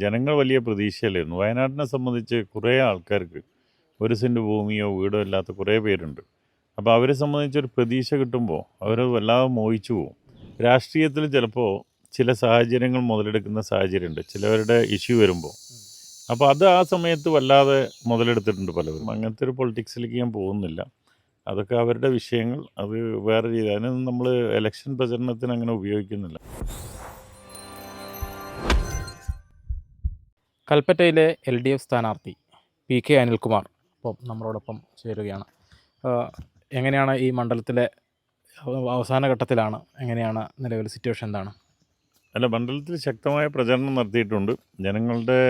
ജനങ്ങൾ വലിയ പ്രതീക്ഷയിലായിരുന്നു. വയനാട്ടിനെ സംബന്ധിച്ച് കുറേ ആൾക്കാർക്ക് 1 സെൻറ്റ് ഭൂമിയോ വീടോ ഇല്ലാത്ത കുറേ പേരുണ്ട്. അപ്പോൾ അവരെ സംബന്ധിച്ചൊരു പ്രതീക്ഷ കിട്ടുമ്പോൾ അവർ വല്ലാതെ മോഹിച്ചു പോകും. രാഷ്ട്രീയത്തിൽ ചിലപ്പോൾ ചില സാഹചര്യങ്ങൾ മുതലെടുക്കുന്ന സാഹചര്യമുണ്ട് ചിലവരുടെ ഇഷ്യൂ വരുമ്പോൾ. അപ്പോൾ അത് ആ സമയത്ത് വല്ലാതെ മുതലെടുത്തിട്ടുണ്ട് പലവരും. അങ്ങനത്തെ ഒരു പൊളിറ്റിക്സിലേക്ക് ഞാൻ പോകുന്നില്ല. അതൊക്കെ അവരുടെ വിഷയങ്ങൾ. അത് വേറെ രീതി. അതിനൊന്നും നമ്മൾ ഇലക്ഷൻ പ്രചരണത്തിന് അങ്ങനെ ഉപയോഗിക്കുന്നില്ല. കൽപ്പറ്റയിലെ LDF സ്ഥാനാർത്ഥി PK അനിൽകുമാർ ഇപ്പോൾ നമ്മളോടൊപ്പം ചേരുകയാണ്. എങ്ങനെയാണ് ഈ മണ്ഡലത്തിലെ അവസാന ഘട്ടത്തിലാണ്, എങ്ങനെയാണ് നിലവിൽ സിറ്റുവേഷൻ എന്താണ്? അല്ല, മണ്ഡലത്തിൽ ശക്തമായ പ്രചരണം നടത്തിയിട്ടുണ്ട്. ജനങ്ങളുടെ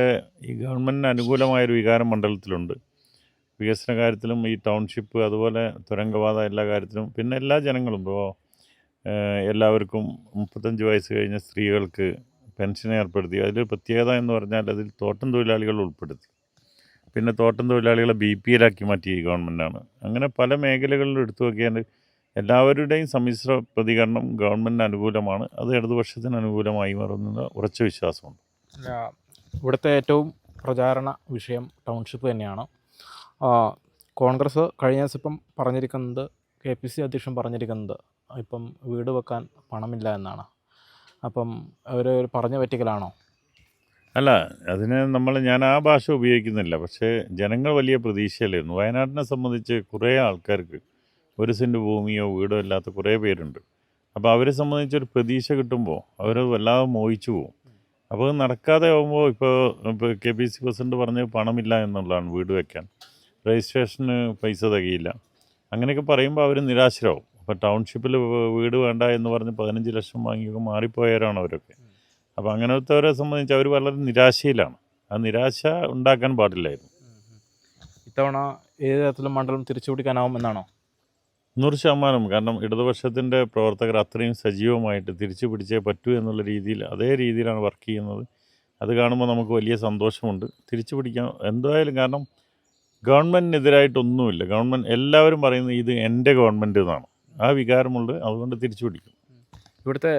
ഈ ഗവൺമെൻറ്റിന് അനുകൂലമായൊരു വികാരം മണ്ഡലത്തിലുണ്ട്. വികസന കാര്യത്തിലും ഈ ടൗൺഷിപ്പ് അതുപോലെ തുരങ്കപാത എല്ലാ കാര്യത്തിലും. പിന്നെ എല്ലാ ജനങ്ങളും ഇപ്പോൾ എല്ലാവർക്കും 35 വയസ്സ് കഴിഞ്ഞ സ്ത്രീകൾക്ക് പെൻഷൻ ഏർപ്പെടുത്തി. അതിൽ പ്രത്യേകത എന്ന് പറഞ്ഞാൽ അതിൽ തോട്ടം തൊഴിലാളികൾ ഉൾപ്പെടുത്തി. പിന്നെ തോട്ടം തൊഴിലാളികളെ BPL മാറ്റി ഗവൺമെൻറ്റാണ്. അങ്ങനെ പല മേഖലകളിലും എടുത്തു നോക്കിയാൽ എല്ലാവരുടെയും സമ്മിശ്ര പ്രതികരണം ഗവൺമെൻറ്റിന് അനുകൂലമാണ്. അത് ഇടതുപക്ഷത്തിന് അനുകൂലമായി മാറുന്ന ഉറച്ച വിശ്വാസമുണ്ട്. ഇവിടുത്തെ ഏറ്റവും പ്രചാരണ വിഷയം ടൗൺഷിപ്പ് തന്നെയാണ്. കോൺഗ്രസ് കഴിഞ്ഞ ദിവസം ഇപ്പം പറഞ്ഞിരിക്കുന്നത്, KPC അധ്യക്ഷൻ പറഞ്ഞിരിക്കുന്നത് ഇപ്പം വീട് വെക്കാൻ പണമില്ല എന്നാണ്. അപ്പം അവർ പറഞ്ഞു പറ്റിക്കലാണോ? അല്ല, അതിന് ഞാൻ ആ ഭാഷ ഉപയോഗിക്കുന്നില്ല. പക്ഷേ ജനങ്ങൾ വലിയ പ്രതീക്ഷയിലായിരുന്നു. വയനാട്ടിനെ സംബന്ധിച്ച് കുറേ ആൾക്കാർക്ക് 1 സെൻറ്റ് ഭൂമിയോ വീടോ ഇല്ലാത്ത കുറേ പേരുണ്ട്. അപ്പോൾ അവരെ സംബന്ധിച്ചൊരു പ്രതീക്ഷ കിട്ടുമ്പോൾ അവർ വല്ലാതെ മോഹിച്ചു പോകും. അപ്പോൾ അത് നടക്കാതെ ആകുമ്പോൾ ഇപ്പോൾ KPC പ്രസിഡന്റ് പറഞ്ഞ് പണമില്ല എന്നുള്ളതാണ് വീട് വയ്ക്കാൻ. രജിസ്ട്രേഷന് പൈസ തികയില്ല. അങ്ങനെയൊക്കെ പറയുമ്പോൾ അവർ നിരാശരാകും. അപ്പോൾ ടൗൺഷിപ്പിൽ വീട് വേണ്ട എന്ന് പറഞ്ഞ് 15 ലക്ഷം വാങ്ങിയൊക്കെ മാറിപ്പോയവരാണ് അവരൊക്കെ. അപ്പോൾ അങ്ങനത്തെവരെ സംബന്ധിച്ച് അവർ വളരെ നിരാശയിലാണ്. ആ നിരാശ ഉണ്ടാക്കാൻ പാടില്ലായിരുന്നു. ഇത്തവണ ഏത് തരത്തിലും മണ്ഡലം തിരിച്ചു പിടിക്കാനാവും എന്നാണോ? 100%. കാരണം ഇടതുപക്ഷത്തിൻ്റെ പ്രവർത്തകർ അത്രയും സജീവമായിട്ട് തിരിച്ചു പിടിച്ചേ പറ്റൂ എന്നുള്ള രീതിയിൽ അതേ രീതിയിലാണ് വർക്ക് ചെയ്യുന്നത്. അത് കാണുമ്പോൾ നമുക്ക് വലിയ സന്തോഷമുണ്ട്. തിരിച്ചു പിടിക്കാൻ എന്തായാലും. കാരണം ഗവൺമെൻറ്റിനെതിരായിട്ടൊന്നുമില്ല. എല്ലാവരും പറയുന്നത് ഇത് എൻ്റെ ഗവൺമെൻറ് എന്നാണ്. ആ വികാരമുണ്ട്. അതുകൊണ്ട് തിരിച്ചു പിടിക്കും. ഇവിടുത്തെ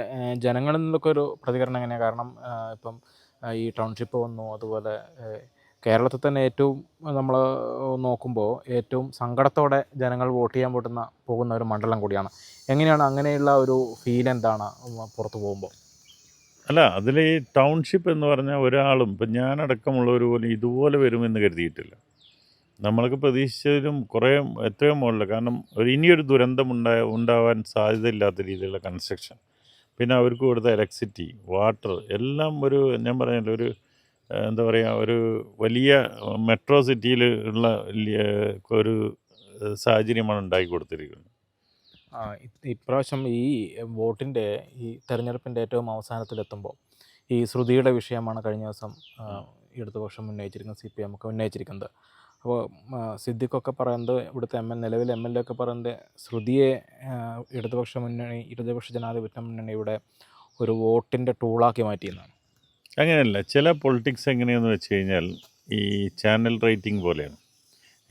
ജനങ്ങളിൽ നിന്നൊക്കെ ഒരു പ്രതികരണം എങ്ങനെയാണ്? കാരണം ഇപ്പം ഈ ടൗൺഷിപ്പ് വന്നു, അതുപോലെ കേരളത്തിൽ തന്നെ ഏറ്റവും നമ്മൾ നോക്കുമ്പോൾ ഏറ്റവും സങ്കടത്തോടെ ജനങ്ങൾ വോട്ട് ചെയ്യാൻ പോകുന്ന ഒരു മണ്ഡലം കൂടിയാണ്. എങ്ങനെയാണ് അങ്ങനെയുള്ള ഒരു ഫീൽ എന്താണ് പുറത്ത് പോകുമ്പോൾ? അല്ല, അതിൽ ഈ ടൗൺഷിപ്പ് എന്ന് പറഞ്ഞാൽ ഒരാളും ഇപ്പം ഞാനടക്കമുള്ളവർ പോലും ഇതുപോലെ വരുമെന്ന് കരുതിയിട്ടില്ല. നമ്മൾക്ക് പ്രതീക്ഷിച്ചതിലും എത്രയോ മുകളിൽ. കാരണം ഇനിയൊരു ദുരന്തം ഉണ്ടാവാൻ സാധ്യതയില്ലാത്ത രീതിയിലുള്ള കൺസ്ട്രക്ഷൻ. പിന്നെ അവർക്ക് കൊടുത്ത ഇലക്ട്രിസിറ്റി, വാട്ടർ എല്ലാം ഞാൻ പറഞ്ഞല്ലോ, എന്താ പറയുക, ഒരു വലിയ മെട്രോ സിറ്റിയിൽ ഉള്ള ഒരു സാഹചര്യമാണ് ഉണ്ടാക്കി കൊടുത്തിരിക്കുന്നത്. ഇപ്രാവശ്യം ഈ വോട്ടിൻ്റെ ഈ തെരഞ്ഞെടുപ്പിൻ്റെ ഏറ്റവും അവസാനത്തിലെത്തുമ്പോൾ ഈ ശ്രുതിയുടെ വിഷയമാണ് കഴിഞ്ഞ ദിവസം ഇടതുപക്ഷം ഉന്നയിച്ചിരിക്കുന്നത്, CPM ഒക്കെ ഉന്നയിച്ചിരിക്കുന്നത്. അപ്പോൾ സിദ്ദിഖൊക്കെ പറയുന്നത്, ഇവിടുത്തെ നിലവിൽ MLA ഒക്കെ പറയുന്നത് ശ്രുതിയെ ഇടതുപക്ഷ ജനാധിപത്യ മുന്നണിയുടെ ഒരു വോട്ടിൻ്റെ ടൂളാക്കി മാറ്റിയെന്നാണ്. അങ്ങനെയല്ല. ചില പൊളിറ്റിക്സ് എങ്ങനെയെന്ന് വെച്ച് കഴിഞ്ഞാൽ ഈ ചാനൽ റേറ്റിംഗ് പോലെയാണ്.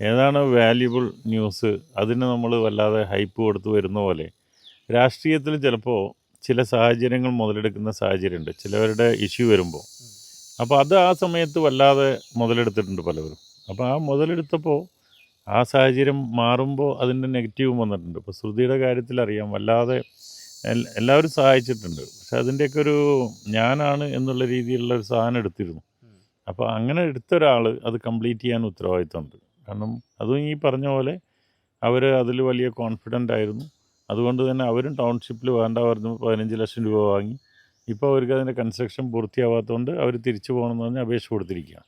ഏതാണ് വാല്യുബിൾ ന്യൂസ് അതിന് നമ്മൾ വല്ലാതെ ഹൈപ്പ് കൊടുത്ത് വരുന്ന പോലെ രാഷ്ട്രീയത്തിൽ ചിലപ്പോൾ ചില സാഹചര്യങ്ങൾ മുതലെടുക്കുന്ന സാഹചര്യമുണ്ട് ചിലവരുടെ ഇഷ്യൂ വരുമ്പോൾ. അപ്പോൾ അത് ആ സമയത്ത് വല്ലാതെ മുതലെടുത്തിട്ടുണ്ട് പലവരും. അപ്പോൾ ആ മുതലെടുത്തപ്പോൾ ആ സാഹചര്യം മാറുമ്പോൾ അതിൻ്റെ നെഗറ്റീവും വന്നിട്ടുണ്ട്. ഇപ്പോൾ ശ്രുതിയുടെ കാര്യത്തിൽ അറിയാം, വല്ലാതെ എല്ലാവരും സഹായിച്ചിട്ടുണ്ട്. പക്ഷെ അതിൻ്റെയൊക്കെ ഞാനാണ് എന്നുള്ള രീതിയിലുള്ള ഒരു സാധനം എടുത്തിരുന്നു. അപ്പോൾ അങ്ങനെ എടുത്ത ഒരാൾ അത് കംപ്ലീറ്റ് ചെയ്യാൻ ഉത്തരവാദിത്തമുണ്ട്. കാരണം അതും ഈ പറഞ്ഞ പോലെ അവർ അതിൽ വലിയ കോൺഫിഡൻ്റ് ആയിരുന്നു. അതുകൊണ്ട് തന്നെ അവരും ടൗൺഷിപ്പിൽ വേണ്ട പറഞ്ഞു 15 ലക്ഷം രൂപ വാങ്ങി. ഇപ്പോൾ അവർക്ക് അതിൻ്റെ കൺസ്ട്രക്ഷൻ പൂർത്തിയാവാത്തതുകൊണ്ട് അവർ തിരിച്ചു പോകണമെന്ന് പറഞ്ഞ് അപേക്ഷ കൊടുത്തിരിക്കുകയാണ്.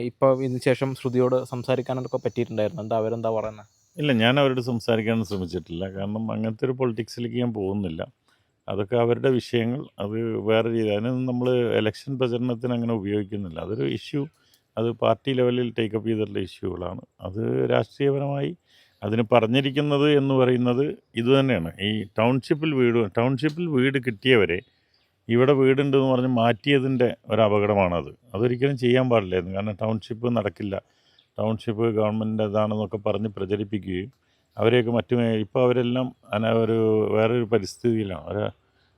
ഇപ്പോൾ ഇതിന് ശേഷം ശ്രുതിയോട് സംസാരിക്കാനൊക്കെ പറ്റിയിട്ടുണ്ടായിരുന്നു. അവരെന്താ പറയുന്നത്? ഇല്ല, ഞാൻ അവരോട് സംസാരിക്കാനും ശ്രമിച്ചിട്ടില്ല. കാരണം അങ്ങനത്തെ ഒരു പൊളിറ്റിക്സിലേക്ക് ഞാൻ പോകുന്നില്ല. അതൊക്കെ അവരുടെ വിഷയങ്ങൾ. അത് വേറെ രീതി. അതിനൊന്നും നമ്മൾ ഇലക്ഷൻ പ്രചരണത്തിന് അങ്ങനെ ഉപയോഗിക്കുന്നില്ല. അതൊരു ഇഷ്യൂ. അത് പാർട്ടി ലെവലിൽ ടേക്കപ്പ് ചെയ്തിട്ടുള്ള ഇഷ്യൂകളാണ്. അത് രാഷ്ട്രീയപരമായി അതിന് പറഞ്ഞിരിക്കുന്നത് എന്ന് പറയുന്നത് ഇതുതന്നെയാണ്. ഈ ടൗൺഷിപ്പിൽ വീട് കിട്ടിയവരെ ഇവിടെ വീടുണ്ടെന്ന് പറഞ്ഞ് മാറ്റിയതിൻ്റെ ഒരു അപകടമാണത്. അതൊരിക്കലും ചെയ്യാൻ പാടില്ലായിരുന്നു. കാരണം ടൗൺഷിപ്പ് നടക്കില്ല, ടൗൺഷിപ്പ് ഗവൺമെൻറ്റിൻ്റെതാണെന്നൊക്കെ പറഞ്ഞ് പ്രചരിപ്പിക്കുകയും അവരെയൊക്കെ ഇപ്പോൾ അവരെല്ലാം വേറൊരു പരിസ്ഥിതിയിലാണ്.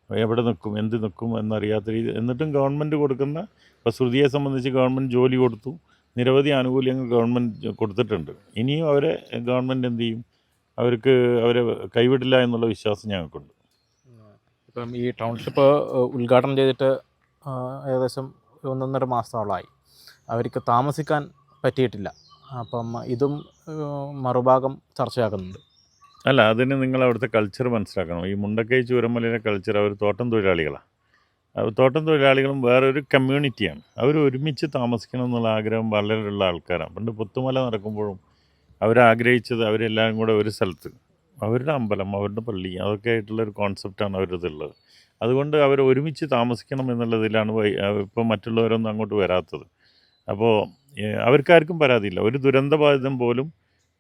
എവിടെ നിൽക്കും എന്ത് നിൽക്കും എന്നറിയാത്ത രീതി. എന്നിട്ടും ഗവൺമെൻറ് കൊടുക്കുന്ന ഇപ്പോൾ ശ്രുതിയെ സംബന്ധിച്ച് ഗവൺമെൻറ് ജോലി കൊടുത്തു, നിരവധി ആനുകൂല്യങ്ങൾ ഗവൺമെൻറ് കൊടുത്തിട്ടുണ്ട്. ഇനിയും അവരെ ഗവൺമെൻറ് എന്ത് ചെയ്യും, അവരെ കൈവിടില്ല എന്നുള്ള വിശ്വാസം ഞങ്ങൾക്കുണ്ട്. ഇപ്പം ഈ ടൗൺഷിപ്പ് ഉദ്ഘാടനം ചെയ്തിട്ട് ഏകദേശം 1.5 മാസത്തോളമായി. അവർക്ക് താമസിക്കാൻ പറ്റിയിട്ടില്ല. അപ്പം ഇതും മറുഭാഗം ചർച്ചയാക്കുന്നുണ്ട്. അല്ല, അതിന് നിങ്ങൾ അവിടുത്തെ കൾച്ചർ മനസ്സിലാക്കണം. ഈ മുണ്ടക്കൈ ചൂരമലയിലെ കൾച്ചർ, അവർ തോട്ടം തൊഴിലാളികളാണ്. തോട്ടം തൊഴിലാളികളും വേറൊരു കമ്മ്യൂണിറ്റിയാണ്. അവർ ഒരുമിച്ച് താമസിക്കണം എന്നുള്ള ആഗ്രഹം വളരെയുള്ള ആൾക്കാരാണ്. പണ്ട് പുത്തുമല നടക്കുമ്പോഴും അവരാഗ്രഹിച്ചത് അവരെല്ലാവരും കൂടെ ഒരു സ്ഥലത്ത്, അവരുടെ അമ്പലം, അവരുടെ പള്ളി, അതൊക്കെ ആയിട്ടുള്ളൊരു കോൺസെപ്റ്റാണ് അവരതുള്ളത്. അതുകൊണ്ട് അവർ ഒരുമിച്ച് താമസിക്കണം എന്നുള്ളതിലാണ് ഇപ്പോൾ മറ്റുള്ളവരൊന്നും അങ്ങോട്ട് വരാത്തത്. അപ്പോൾ അവർക്കാർക്കും പരാതിയില്ല. ഒരു ദുരന്തബാധിതം പോലും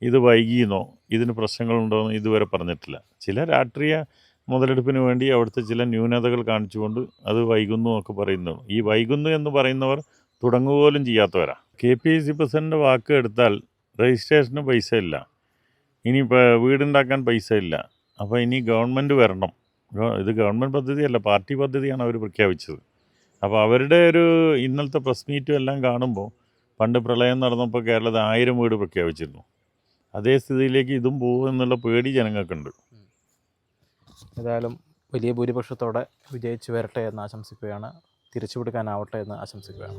ഇത് വൈകിയെന്നോ ഇതിന് പ്രശ്നങ്ങളുണ്ടോ എന്ന് ഇതുവരെ പറഞ്ഞിട്ടില്ല. ചില രാഷ്ട്രീയ മുതലെടുപ്പിന് വേണ്ടി അവിടുത്തെ ചില ന്യൂനതകൾ കാണിച്ചുകൊണ്ട് അത് വൈകുന്നു എന്നൊക്കെ പറയുന്നു. ഈ വൈകുന്നു എന്ന് പറയുന്നവർ തുടങ്ങുപോലും ചെയ്യാത്തവരാണ്. KPCC പ്രസിഡൻ്റ് വാക്ക് എടുത്താൽ രജിസ്ട്രേഷന് പൈസ ഇല്ല, ഇനി വീടുണ്ടാക്കാൻ പൈസ ഇല്ല. അപ്പോൾ ഇനി ഗവൺമെൻറ് വരണം. ഇത് ഗവൺമെൻറ് പദ്ധതിയല്ല, പാർട്ടി പദ്ധതിയാണ് അവർ പ്രഖ്യാപിച്ചത്. അപ്പോൾ അവരുടെ ഒരു ഇന്നലത്തെ പ്രസ് മീറ്റും എല്ലാം കാണുമ്പോൾ പണ്ട് പ്രളയം നടന്നപ്പോൾ കേരളത്തിൽ 1000 വീട് പ്രഖ്യാപിച്ചിരുന്നു. അതേ സ്ഥിതിയിലേക്ക് ഇതും പോകും എന്നുള്ള പേടി ജനങ്ങൾക്കുണ്ട്. ഏതായാലും വലിയ ഭൂരിപക്ഷത്തോടെ വിജയിച്ചു വരട്ടെ എന്ന് ആശംസിക്കുകയാണ്. തിരിച്ചുപിടിക്കാനാവട്ടെ എന്ന് ആശംസിക്കുകയാണ്.